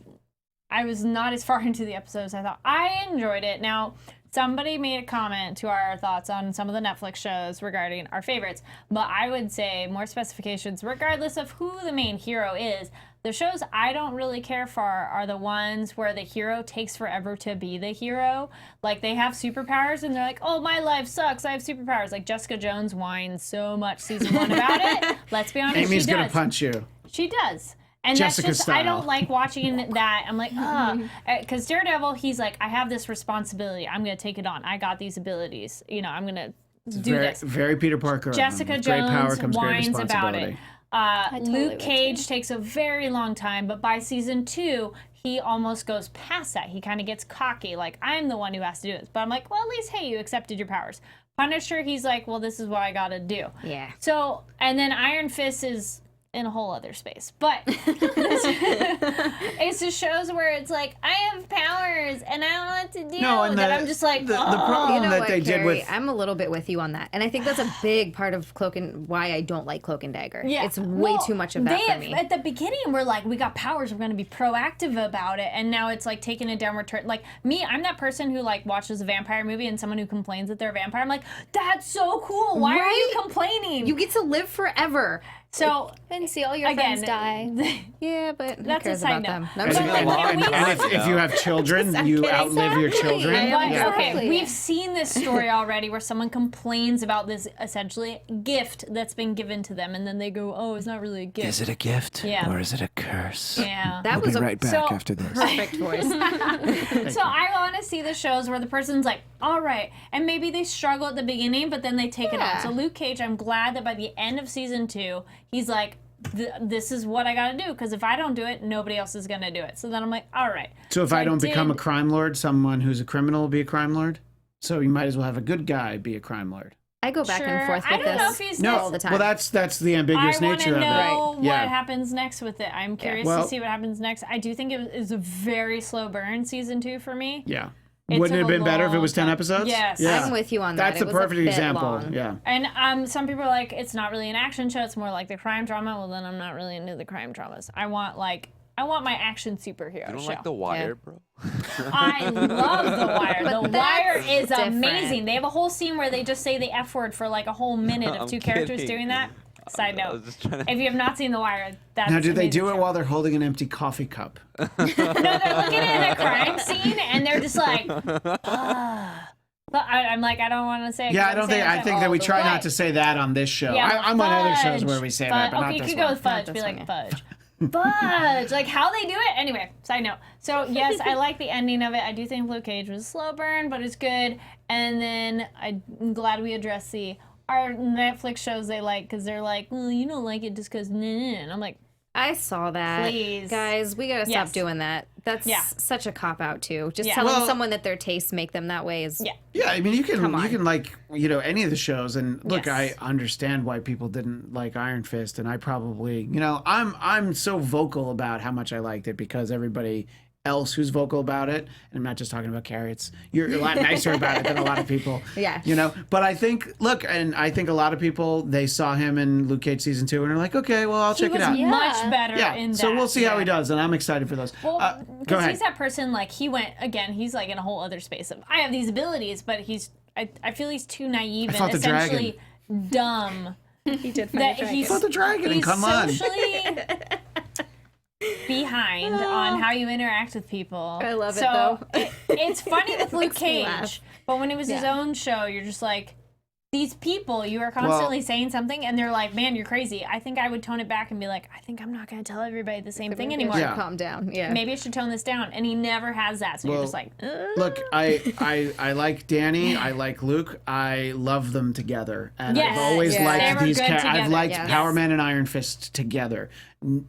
I was not as far into the episodes as I thought. I enjoyed it. Now, somebody made a comment to our thoughts on some of the Netflix shows regarding our favorites, but I would say more specifications, regardless of who the main hero is. The shows I don't really care for are the ones where the hero takes forever to be the hero. Like, they have superpowers and they're like, oh, my life sucks, I have superpowers. Like, Jessica Jones whines so much season 1 about it. Let's be honest, Amy's she going does. to punch you. She does. And Jessica that's just, I style. don't like watching that. I'm like, because Daredevil, he's like, I have this responsibility. I'm going to take it on. I got these abilities. I'm going to do Very, this. very Peter Parker. Jessica With great power Jones comes great whines about responsibility. it. totally Luke would Cage takes a very long time, but by season 2, he almost goes past that. He kind of gets cocky, like, I'm the one who has to do this. But I'm like, well, at least, hey, you accepted your powers. Punisher, he's like, well, this is what I got to do. Yeah. So, and then Iron Fist is in a whole other space. But it's just shows where it's like, I have powers and I don't know what to do. No, and that I'm just like, the problem You know that what, they did Kari? with I'm a little bit with you on that, and I think that's a big part of why I don't like Cloak and Dagger. yeah. It's way Well, too much of that they for me. At the beginning, we're like, we got powers, we're going to be proactive about it, and now it's like taking a downward turn. Like me, I'm that person who like watches a vampire movie and someone who complains that they're a vampire. I'm like, that's so cool. Why are you Right? complaining? You get to live forever. So And see all your again, friends die. Yeah, but who That's a cares side about note. them? No, But I'm you kidding. know what? And we- And if you have children, you outlive your children. But, Yeah. okay, Exactly. we've seen this story already where someone complains about this essentially gift that's been given to them, and then they go, "Oh, it's not really a gift." Is it a gift? Yeah. Or is it a curse? Yeah. That We'll was be a right back so- after this. perfect voice. So I want to see the shows where the person's like, all right, and maybe they struggle at the beginning, but then they take it on. Yeah. So Luke Cage, I'm glad that by the end of season 2, he's like, this is what I gotta do, because if I don't do it, nobody else is gonna do it. So then I'm like, all right. So if I don't become a did- crime lord, someone who's a criminal will be a crime lord? So you might as well have a good guy be a crime lord. I go back Sure. and forth I with don't know if this he's No, all the time. well, that's the ambiguous I want nature to of it. know what Yeah. happens next with it. I'm curious Well- to see what happens next. I do think it is a very slow burn season 2 for me. Yeah. It Wouldn't it have took a been better if it long was 10 time. episodes? Yes. Yeah. I'm with you on that. That's It the was a perfect bit example. long. Yeah. And some people are like, it's not really an action show. It's more like the crime drama. Well, then I'm not really into the crime dramas. I want my action superhero You don't show. like The Wire, bro? I love The Wire. But The that's Wire is different. amazing. They have a whole scene where they just say the F word for like a whole minute of I'm two characters kidding. doing that. Side I was note. just trying to. If you have not seen The Wire, that's Now, do they do it amazing while they're holding an empty coffee cup? show. No, they're looking at a crime scene and they're just like, ah. But I'm like, I don't want to say it 'cause Yeah, I I'm don't saying think. I it think that we all the try way. not to say that on this show. Yeah, I'm on other shows fudge. where we say Fudge. that, but okay, not you this could go one. with fudge. Not Be this like one, fudge. Fudge. Like how they do it. Anyway, side note. So yes, I like the ending of it. I do think Luke Cage was a slow burn, but it's good. And then I'm glad we addressed our Netflix shows they like, because they're like, well, you don't like it just because and I'm like, I saw that. Please. Guys, we gotta Yes. stop doing that. That's Yeah. such a cop out too. Just Yeah. telling Well- someone that their tastes make them that way is yeah. Yeah, I mean, you Come on. can like any of the shows, and look, Yes. I understand why people didn't like Iron Fist, and I probably, I'm so vocal about how much I liked it because everybody else who's vocal about it, and I'm not just talking about Kari. You're a lot nicer about it than a lot of people. Yeah. But I think, I think a lot lot of people, they saw him in Luke Cage season 2 and are like, okay, well, I'll check He it was out. much better Yeah, in that. so we'll see how he does, and I'm excited for those. Well, go because ahead. he's that person, like, he's like in a whole other space of, I have these abilities, but I feel he's too naive fought and the dragon. essentially dumb. He did find That a dragon. he's, Fought the dragon in he's Kunlun. socially behind on how you interact with people. I love it, so though. it's funny with Luke Makes me Cage, laugh. but when it was his Yeah. own show, you're just like, these people, you are constantly saying something, and they're like, man, you're crazy. I think I would tone it back and be like, I think I'm not going to tell everybody the same thing anymore. Yeah. Calm down. Yeah. Maybe I should tone this down. And he never has that. So you're Well, just like, Look, I like Danny. I like Luke. I love them together, and Yes. I've always Yeah. liked They were these. good I've together, liked yes. Power Man and Iron Fist together.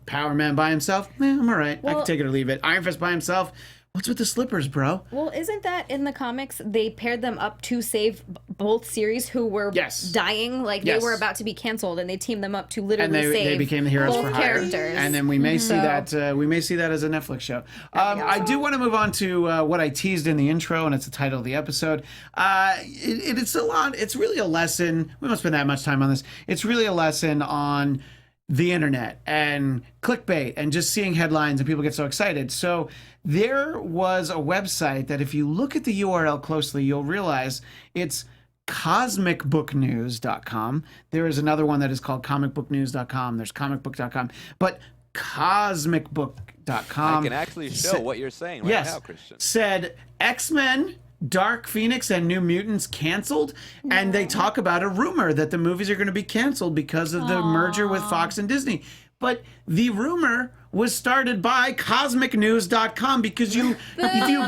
Power Man by himself, I'm all right. I Well- can take it or leave it. Iron Fist by himself, what's with the slippers, bro? Well, isn't that in the comics? They paired them up to save both series who were Yes. dying, like Yes. they were about to be canceled, and they teamed them up to literally And they save became the heroes both for hire. characters. And then we may see So- that we may see that as a Netflix show. I do want to move on to what I teased in the intro, and it's the title of the episode. It's a lot. It's really a lesson. We won't spend that much time on this. It's really a lesson on the internet and clickbait and just seeing headlines and people get so excited. So there was a website that if you look at the URL closely, you'll realize it's cosmicbooknews.com. There is another one that is called comicbooknews.com. There's comicbook.com, but cosmicbook.com. I can actually show what you're saying right yes, now, Christian. said X-Men, Dark Phoenix, and New Mutants canceled, and they talk about a rumor that the movies are going to be canceled because of the merger with Fox and Disney. But the rumor was started by cosmicnews.com because if you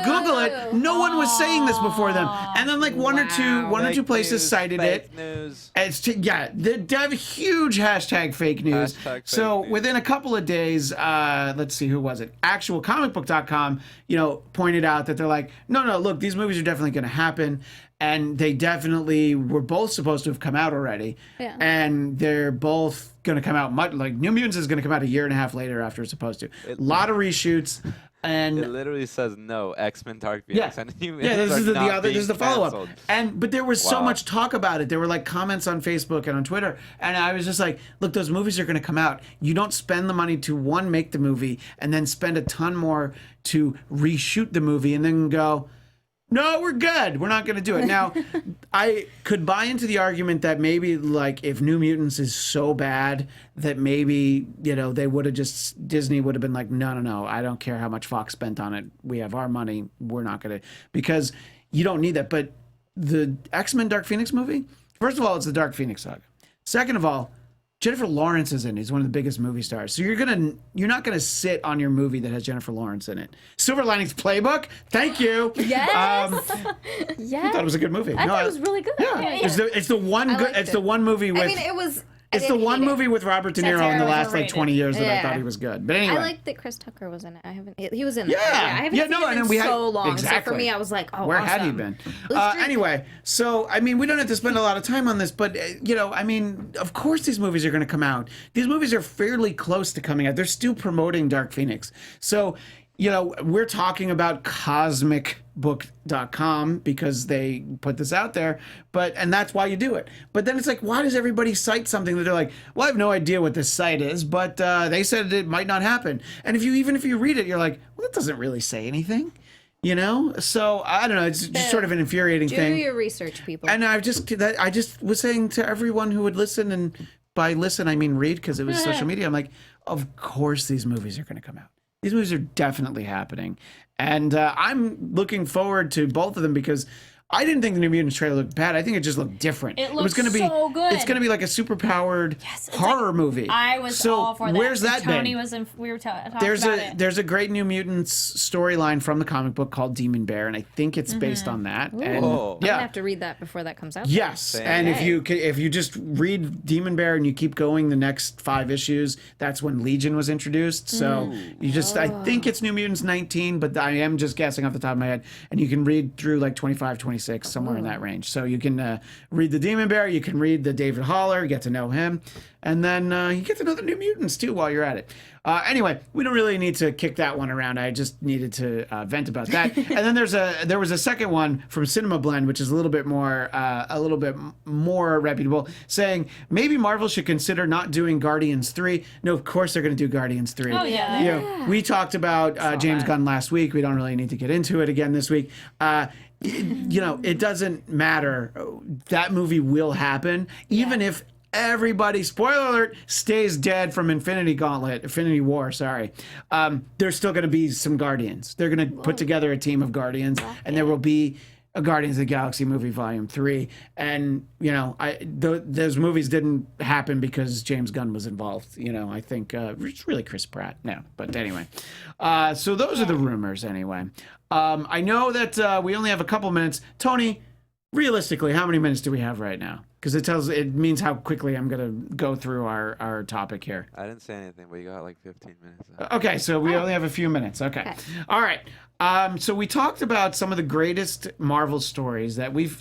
Google it, no one was saying this before them. And then like one or two Fake places news, cited fake it. News. They have huge hashtag fake news. Hashtag fake So news. within a couple of days, let's see, who was it? Actualcomicbook.com, pointed out that they're like, no, look, these movies are definitely going to happen. And they definitely were both supposed to have come out already. Yeah. And they're both going to come out New Mutants is going to come out a year and a half later after it's supposed to. A lot of reshoots. And It literally says no, X-Men Dark yeah, Phoenix. And yeah. This is the other. This is the follow up. canceled. But there was so Wow. much talk about it. There were like comments on Facebook and on Twitter, and I was just like, "Look, those movies are going to come out. You don't spend the money to make the movie, and then spend a ton more to reshoot the movie, and then go." no, we're good. We're not going to do it. Now, I could buy into the argument that maybe, like, if New Mutants is so bad that maybe, they would have Disney would have been like, no, I don't care how much Fox spent on it. We have our money. We're not going to, because you don't need that. But the X-Men Dark Phoenix movie, first of all, it's the Dark Phoenix saga. Second of all, Jennifer Lawrence is in it. He's one of the biggest movie stars. So you're not gonna sit on your movie that has Jennifer Lawrence in it. Silver Linings Playbook. Thank you. Yes. I thought it was a good movie. I thought it was really good. Yeah. It's the one good. It's the one movie with. I mean, it was. It's the one movie with Robert De Niro in the last like 20 years that I thought he was good. But anyway, I like that Chris Tucker was in it. I haven't. He was in it. Yeah. I haven't seen him in so long. Exactly. So for me, I was like, oh, where awesome. had he been? Anyway, so I mean, we don't have to spend a lot of time on this, but I mean, of course these movies are going to come out. These movies are fairly close to coming out. They're still promoting Dark Phoenix, so. We're talking about cosmicbook.com because they put this out there, and that's why you do it. But then it's like, why does everybody cite something that they're like, well, I have no idea what this site is, but they said it might not happen. And if you read it, you're like, well, that doesn't really say anything, So I don't know. It's just sort of an infuriating thing. Do your research, people. And I just was saying to everyone who would listen, and by listen I mean read, because it was social media. I'm like, of course these movies are going to come out. These movies are definitely happening. And I'm looking forward to both of them because I didn't think the New Mutants trailer looked bad. I think it just looked different. It looks so good. It's going to be like a superpowered horror movie. I was all for that. Where's that Tony been? was in. We were talking about it. There's a great New Mutants storyline from the comic book called Demon Bear, and I think it's based on that. And I'm gonna have to read that before that comes out. Yes, Same. and if you just read Demon Bear and you keep going the next 5 issues, that's when Legion was introduced. So I think it's New Mutants 19, but I am just guessing off the top of my head. And you can read through like 25, 26, somewhere in that range. So you can read the Demon Bear, you can read the David Haller, get to know him, and then you get to know the New Mutants too while you're at it. Anyway, we don't really need to kick that one around. I just needed to vent about that. And then there was a second one from Cinema Blend, which is a little bit more reputable, saying maybe Marvel should consider not doing Guardians 3. No, of course they're going to do Guardians 3. Oh yeah. We talked about James Gunn last week. We don't really need to get into it again this week. It doesn't matter. That movie will happen, even if everybody, spoiler alert, stays dead from Infinity War, sorry. There's still going to be some Guardians. They're going to put together a team of Guardians, and there will be a Guardians of the Galaxy movie Volume 3. And, those movies didn't happen because James Gunn was involved. I think it's really Chris Pratt now. But anyway, so those are the rumors anyway. I know that we only have a couple minutes. Tony, realistically, how many minutes do we have right now? Because it means how quickly I'm going to go through our topic here. I didn't say anything, but you got like 15 minutes. Okay, so we only have a few minutes. Okay. All right. So we talked about some of the greatest Marvel stories that we've,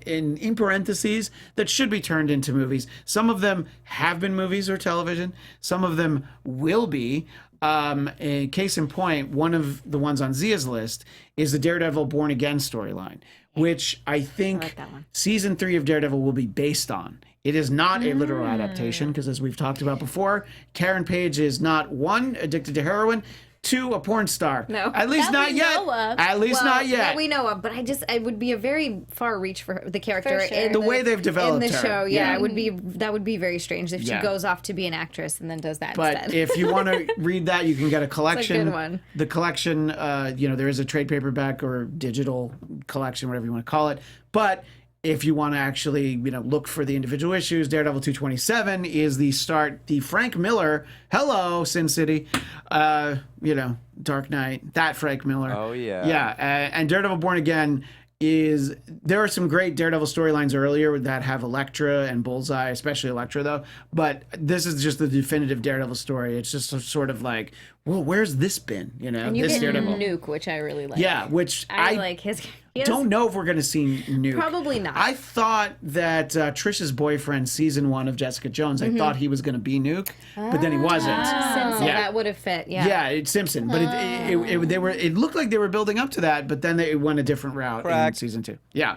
in parentheses, that should be turned into movies. Some of them have been movies or television. Some of them will be. A case in point, one of the ones on Zia's list is the Daredevil Born Again storyline, which I think season 3 of Daredevil will be based on. It is not a literal adaptation because, as we've talked about before, Karen Page is not, 1, addicted to heroin, 2, a porn star. No. At least not yet. At least not yet. That we know of, but it would be a very far reach for the character in the way they've developed in the her. show. Yeah, that would be very strange if she goes off to be an actress and then does that instead. But if you want to read that, you can get a collection. It's a good one. The collection, there is a trade paperback or digital collection, whatever you want to call it. But if you want to actually, look for the individual issues, Daredevil 227 is the start. The Frank Miller, hello, Sin City, Dark Knight, that Frank Miller. Oh, yeah. Yeah, and Daredevil Born Again there are some great Daredevil storylines earlier that have Elektra and Bullseye, especially Elektra, though. But this is just the definitive Daredevil story. It's just sort of like, well, where's this been? And you this get Daredevil. Nuke, which I really like. Yeah, which I like his. Don't know if we're going to see Nuke. Probably not. I thought that Trish's boyfriend, season 1 of Jessica Jones, I thought he was going to be Nuke, but then he wasn't. Simpson, that would have fit. Yeah, it's Simpson, but it looked like they were building up to that, but then they went a different route in season 2. Yeah,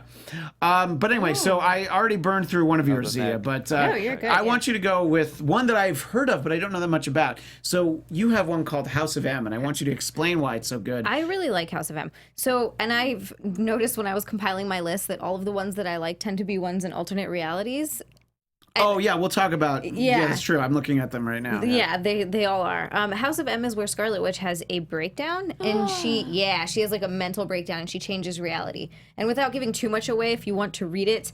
but anyway, so I already burned through one of yours, Zia, but no, you're good, I want you to go with one that I've heard of, but I don't know that much about. So you have one called House of M, and I want you to explain why it's so good. I really like House of M. So, and I've noticed when I was compiling my list that all of the ones that I like tend to be ones in alternate realities. Oh yeah, we'll talk about. Yeah. Yeah, that's true. I'm looking at them right now. Yeah, they all are. House of M is where Scarlet Witch has a breakdown, and she has like a mental breakdown, and she changes reality. And without giving too much away, if you want to read it,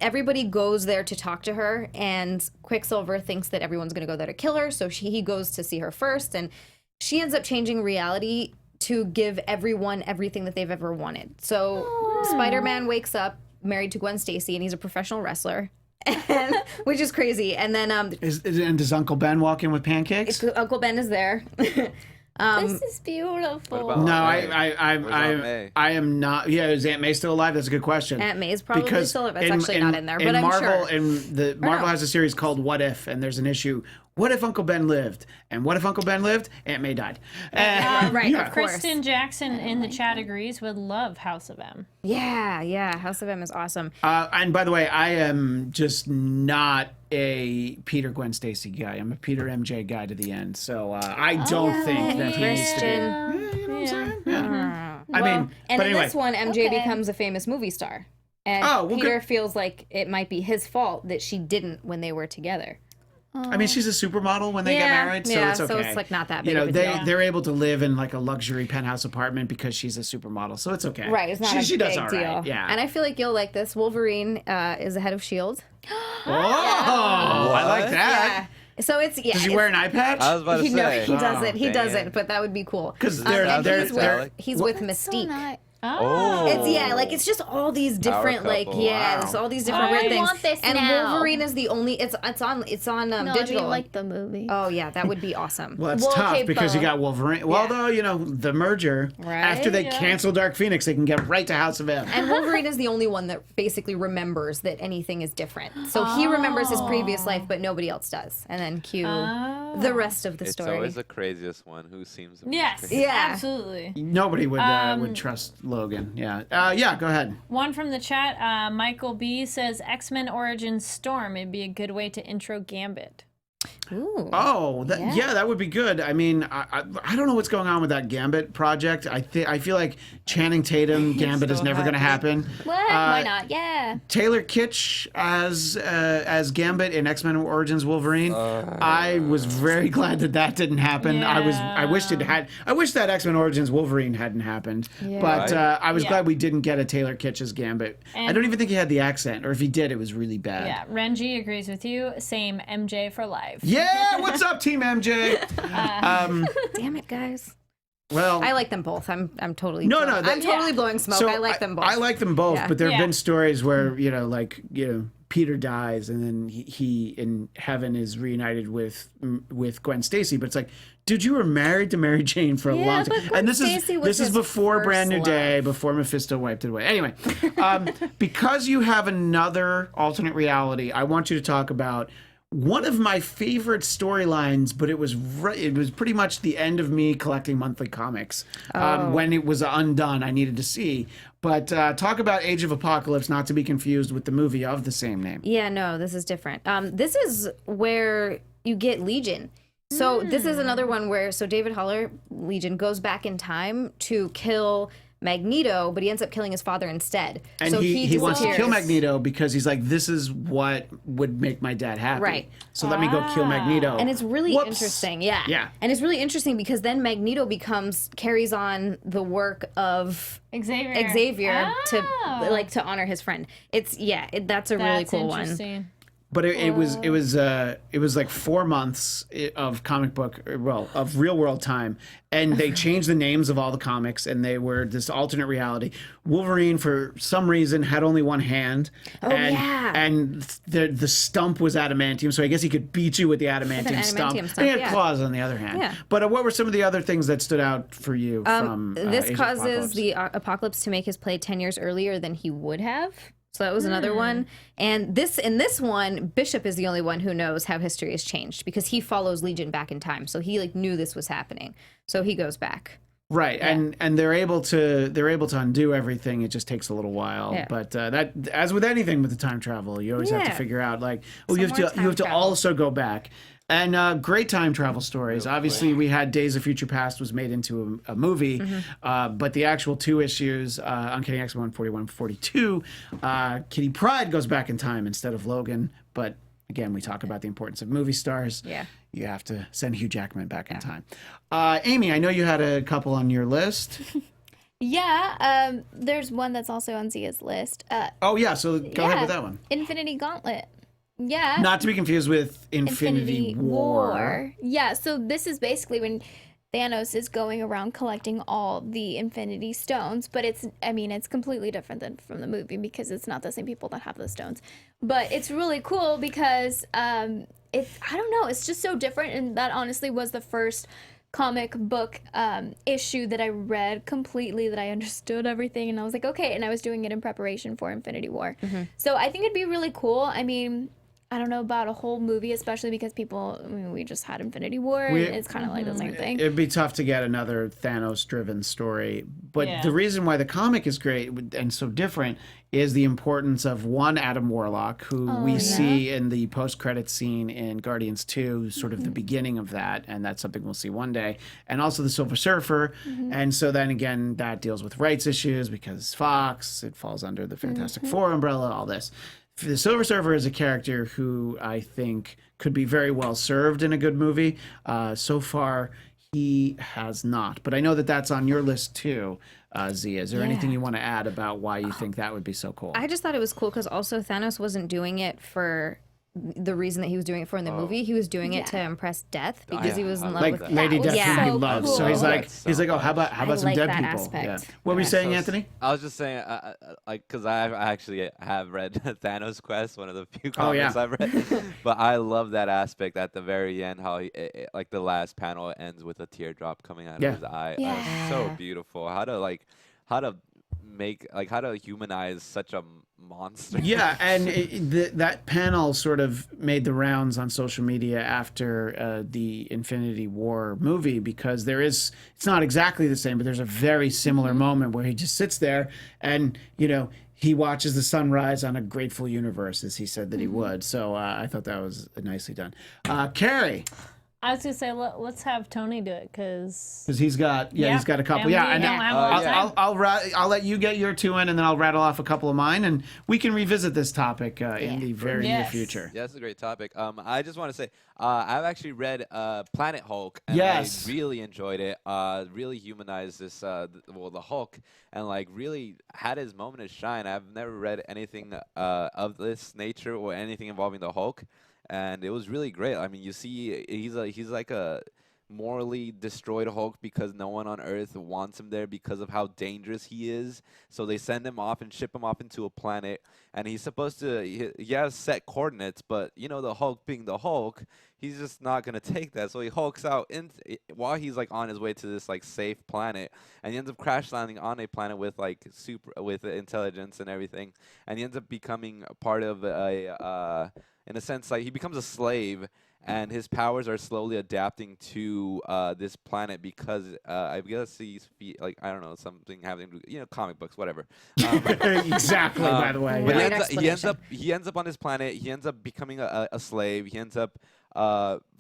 everybody goes there to talk to her, and Quicksilver thinks that everyone's going to go there to kill her, so he goes to see her first, and she ends up changing reality to give everyone everything that they've ever wanted. So Spider-Man wakes up married to Gwen Stacy, and he's a professional wrestler. Which is crazy. And then And does Uncle Ben walk in with pancakes? Uncle Ben is there. This is beautiful. about No, Aunt May? Where's Aunt May? I am not. Yeah, is Aunt May still alive? That's a good question. Aunt May is probably still alive. It's actually not in there, but I'm Marvel, sure. Marvel has a series called What If, and there's an issue. What if Uncle Ben lived? And what if Uncle Ben lived? Aunt May died. Right, yeah. of course. Kristen Jackson in the chat agrees, would love House of M. Yeah. House of M is awesome. And by the way, I am just not a Peter Gwen Stacy guy. I'm a Peter MJ guy to the end. So I don't think that he needs to be. You know what I'm saying? Yeah. I mean, And but in anyway. this one, MJ becomes a famous movie star. And Peter feels like it might be his fault that she didn't when they were together. I mean, she's a supermodel when they get married, so it's okay. So it's like not that big You know, of a deal. they're able to live in like a luxury penthouse apartment because she's a supermodel, so it's okay. Right, it's not she a does big all deal. right, yeah. And I feel like you'll like this. Wolverine is the head of S.H.I.E.L.D. Oh, I like that. Yeah. So it's Does he wear an eye patch? I was about to No, say. he doesn't. He dang doesn't. it. But that would be cool. Because He's with So Mystique. nice. Oh. It's just all these different couple. there's all these different I weird things. want this and now. Wolverine is the only it's on No, digital. I mean, like the movie. Oh yeah, that would be awesome. Well, that's Well, tough okay, because you but- got Wolverine. Well, though, you know, the merger, Right? after they Yeah. cancel Dark Phoenix, they can get right to House of M. And Wolverine is the only one that basically remembers that anything is different. So he remembers his previous life, but nobody else does. And then cue the rest of the It's story. always the craziest one who seems the most Yes, crazy. Yeah. absolutely. Nobody would trust Logan. Yeah. Yeah, go ahead. One from the chat, Michael B says X-Men Origins Storm. It'd be a good way to intro Gambit. Ooh. Oh, that would be good. I mean, I don't know what's going on with that Gambit project. I feel like Channing Tatum Gambit is never going to happen. What? Why not? Yeah. Taylor Kitsch as Gambit in X-Men Origins Wolverine. I was very glad that didn't happen. I wished it had. I wish that X-Men Origins Wolverine hadn't happened. But I was glad we didn't get a Taylor Kitsch as Gambit. I don't even think he had the accent, or if he did, it was really bad. Yeah, Renji agrees with you. Same, MJ for life. Yeah, what's up, Team MJ? Damn it, guys. Well, I like them both. I'm totally I'm totally blowing smoke. I like them both. I like them both, Yeah. but there have Yeah. been stories where Peter dies and then he in heaven is reunited with Gwen Stacy. But it's like, dude, you were married to Mary Jane for a long time, but Gwen and this Stacy was is his before Brand New first Day, before Mephisto wiped it away. Anyway, because you have another alternate reality, I want you to talk about one of my favorite storylines, but it was pretty much the end of me collecting monthly comics when it was undone. I needed to see, but talk about Age of Apocalypse, not to be confused with the movie of the same name. Yeah, no, this is different. This is where you get Legion. So this is another one where David Haller, Legion, goes back in time to kill Magneto, but he ends up killing his father instead. And so he wants to kill disappears. Magneto because he's like, this is what would make my dad happy. Right. So let me go kill Magneto. And it's really Whoops. interesting, yeah. Yeah. And it's really interesting because then Magneto carries on the work of Xavier. to honor his friend. That's a really cool one. Interesting. But it was like 4 months of comic book, of real world time, and they changed the names of all the comics, and they were this alternate reality. Wolverine, for some reason, had only one hand, and the stump was adamantium, so I guess he could beat you with the adamantium stump. And he had claws on the other hand. Yeah. But what were some of the other things that stood out for you from This Age of causes Apocalypse? the Apocalypse to make his play 10 years earlier than he would have. So that was another one. And in this one, Bishop is the only one who knows how history has changed because he follows Legion back in time. So he knew this was happening. So he goes back. Right, Yeah. and they're able to undo everything. It just takes a little while, Yeah. but that, as with anything with the time travel, you always have to Yeah. figure out you Some have more to time travel. also go back. And great time travel stories. Obviously, we had Days of Future Past was made into a movie, but the actual 2 issues, Uncanny X-Men 141, 42, Kitty Pryde goes back in time instead of Logan. But again, we talk about the importance of movie stars. Yeah. You have to send Hugh Jackman back in time. Amy, I know you had a couple on your list. Yeah, there's one that's also on Zia's list. Oh, yeah, so go ahead with that one. Infinity Gauntlet. Yeah. Not to be confused with Infinity War. Yeah, so this is basically when Thanos is going around collecting all the Infinity Stones, but it's completely different than from the movie because it's not the same people that have the stones. But it's really cool because I don't know, it's just so different, and that honestly was the first comic book issue that I read completely, that I understood everything, and I was like, okay, and I was doing it in preparation for Infinity War. So I think it'd be really cool. I mean, I don't know about a whole movie, especially because we just had Infinity War, and it's kind of like the same thing. It'd be tough to get another Thanos-driven story. But the reason why the comic is great and so different is the importance of one Adam Warlock, who we see in the post-credits scene in Guardians 2, sort of the beginning of that, and that's something we'll see one day. And also the Silver Surfer. And so then again, that deals with rights issues because Fox, it falls under the Fantastic Four umbrella, all this. The Silver Surfer is a character who I think could be very well served in a good movie. So far, he has not. But I know that that's on your list too, Zia. Is there anything you want to add about why you think that would be so cool? I just thought it was cool because also Thanos wasn't doing it for the reason that he was doing it for in the movie. He was doing it to impress Death because he was in love with like Lady Death, who he so loves. cool. So he's like, oh, how about some like dead that people? aspect. Yeah. What were you saying, Anthony? I was just saying, because I actually have read Thanos Quest, one of the few comics I've read. But I love that aspect at the very end, how like the last panel ends with a teardrop coming out of his eye. It's so beautiful. How to humanize such a monster. Yeah, and that panel sort of made the rounds on social media after the Infinity War movie because it's not exactly the same, but there's a very similar moment where he just sits there and, he watches the sunrise on a grateful universe, as he said that he would. So I thought that was nicely done. Kari. I was gonna say let's have Tony do it because he's got he's got a couple. I'll let you get your 2 in, and then I'll rattle off a couple of mine, and we can revisit this topic in the very near future. Yeah, that's a great topic. I just want to say I've actually read Planet Hulk, and I really enjoyed it. Really humanized this the Hulk, and like really had his moment of shine. I've never read anything of this nature or anything involving the Hulk. And it was really great. I mean, you see, he's like a morally destroyed Hulk because no one on Earth wants him there because of how dangerous he is. So they send him off and ship him off into a planet. And he's supposed to, he has set coordinates, but, the Hulk being the Hulk, he's just not going to take that. So he hulks out while he's like on his way to this like safe planet. And he ends up crash landing on a planet with like with intelligence and everything. And he ends up becoming a part of in a sense, like he becomes a slave, and his powers are slowly adapting to this planet because I guess he's like I don't know, something having comic books, whatever. Exactly. By the way, but he ends up on this planet. He ends up becoming a slave. He ends up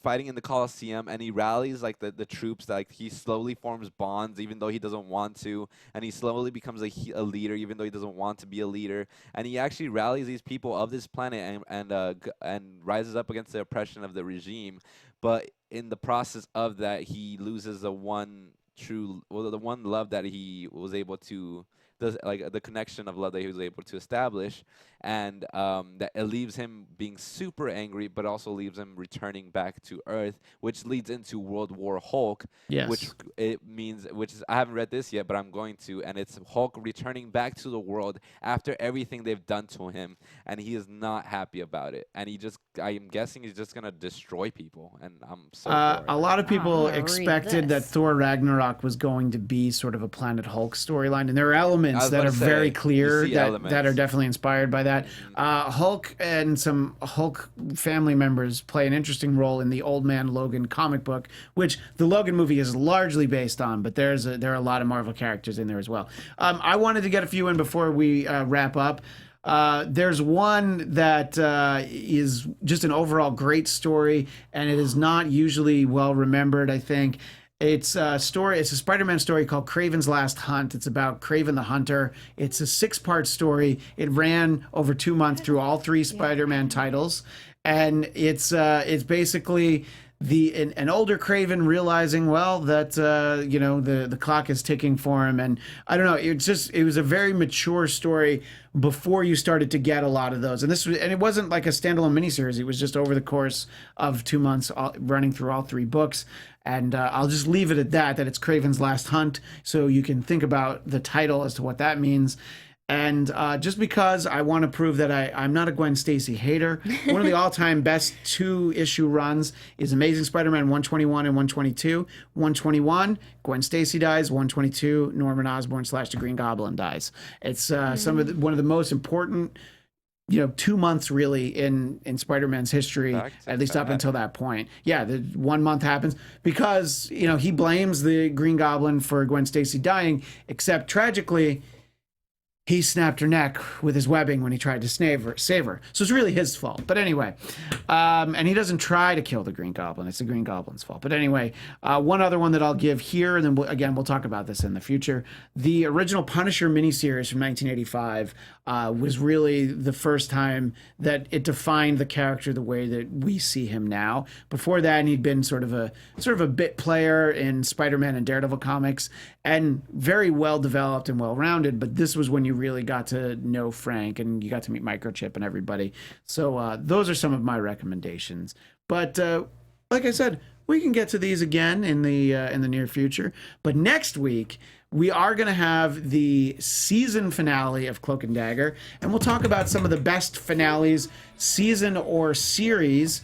fighting in the Colosseum, and he rallies like the troops. Like he slowly forms bonds, even though he doesn't want to, and he slowly becomes a leader, even though he doesn't want to be a leader. And he actually rallies these people of this planet and rises up against the oppression of the regime. But in the process of that, he loses the one love that he was able to. The connection of love that he was able to establish, and that it leaves him being super angry, but also leaves him returning back to Earth, which leads into World War Hulk. Yes. Which I haven't read this yet, but I'm going to, and it's Hulk returning back to the world after everything they've done to him, and he is not happy about it, and I am guessing he's just gonna destroy people, and I'm so a lot of people expected that Thor Ragnarok was going to be sort of a Planet Hulk storyline, and there are elements that are very clear that are definitely inspired by that. Hulk and some Hulk family members play an interesting role in the Old Man Logan comic book, which the Logan movie is largely based on, but there are a lot of Marvel characters in there as well. I wanted to get a few in before we wrap up. There's one that is just an overall great story, and it is not usually well remembered, I think. It's a Spider-Man story called Kraven's Last Hunt. It's about Kraven the Hunter. It's a 6-part story. It ran over 2 months through all 3 Spider-Man titles. And it's basically an older Kraven realizing, well, that the clock is ticking for him, and I don't know. It was a very mature story before you started to get a lot of those, and it wasn't like a standalone miniseries. It was just over the course of 2 months, running through all 3 books. And I'll just leave it at that it's Kraven's Last Hunt, so you can think about the title as to what that means. And just because I want to prove that I'm not a Gwen Stacy hater, one of the all-time best 2-issue runs is Amazing Spider-Man 121 and 122. 121, Gwen Stacy dies. 122, Norman Osborn / the Green Goblin dies. It's one of the most important 2 months really in Spider-Man's history, at least up until that point. Yeah, the 1 month happens because he blames the Green Goblin for Gwen Stacy dying, except tragically he snapped her neck with his webbing when he tried to save her. So it's really his fault. But anyway, and he doesn't try to kill the Green Goblin. It's the Green Goblin's fault. But anyway, one other one that I'll give here, and then we'll talk about this in the future. The original Punisher miniseries from 1985 was really the first time that it defined the character the way that we see him now. Before that, he'd been sort of a bit player in Spider-Man and Daredevil comics, and very well developed and well rounded. But this was when you really got to know Frank, and you got to meet Microchip and everybody. So those are some of my recommendations. But like I said, we can get to these again in the near future. But next week, we are going to have the season finale of Cloak and Dagger, and we'll talk about some of the best finales, season or series,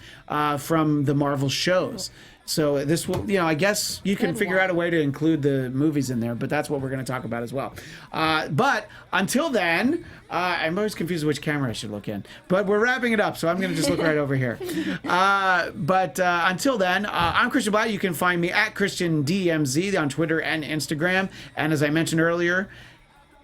from the Marvel shows. So this will, I guess you can figure out a way to include the movies in there, but that's what we're going to talk about as well. But until then, I'm always confused which camera I should look in. But we're wrapping it up, so I'm going to just look right over here. But until then, I'm Christian Bladt. You can find me at ChristianDMZ on Twitter and Instagram. And as I mentioned earlier,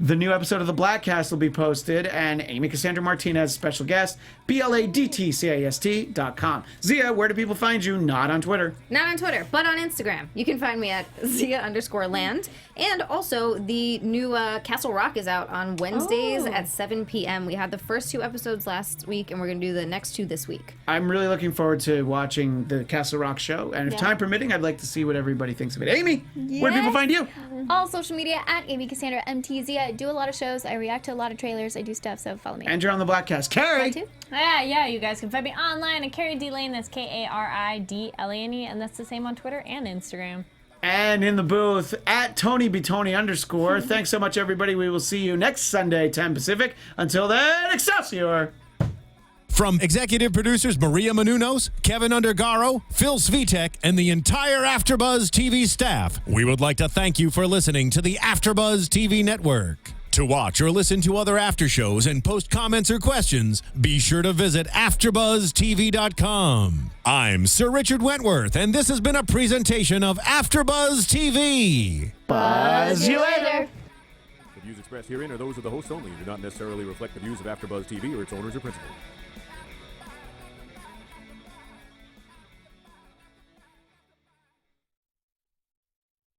the new episode of the Blackcast will be posted, and Amy Cassandra Martinez, special guest, BLADTCAST.com. Zia, where do people find you? Not on Twitter. Not on Twitter, but on Instagram. You can find me at Zia_land. And also, the new Castle Rock is out on Wednesdays at 7 p.m. We had the first 2 episodes last week, and we're going to do the next 2 this week. I'm really looking forward to watching the Castle Rock show, and if time permitting, I'd like to see what everybody thinks of it. Amy, where do people find you? All social media at Amy Cassandra MTZ. I do a lot of shows. I react to a lot of trailers. I do stuff, so follow me. And you're on the Blackcast. Kari! Yeah, you guys can find me online at Kari D Lane. That's KARIDLANE, and that's the same on Twitter and Instagram. And in the booth at TonyBTony_. Thanks so much, everybody. We will see you next Sunday, 10 Pacific. Until then, Excelsior! From executive producers Maria Menounos, Kevin Undergaro, Phil Svitek, and the entire AfterBuzz TV staff, we would like to thank you for listening to the AfterBuzz TV network. To watch or listen to other after shows and post comments or questions, be sure to visit AfterBuzzTV.com. I'm Sir Richard Wentworth, and this has been a presentation of AfterBuzz TV. Buzz you later. The views expressed herein are those of the hosts only and do not necessarily reflect the views of AfterBuzz TV or its owners or principals.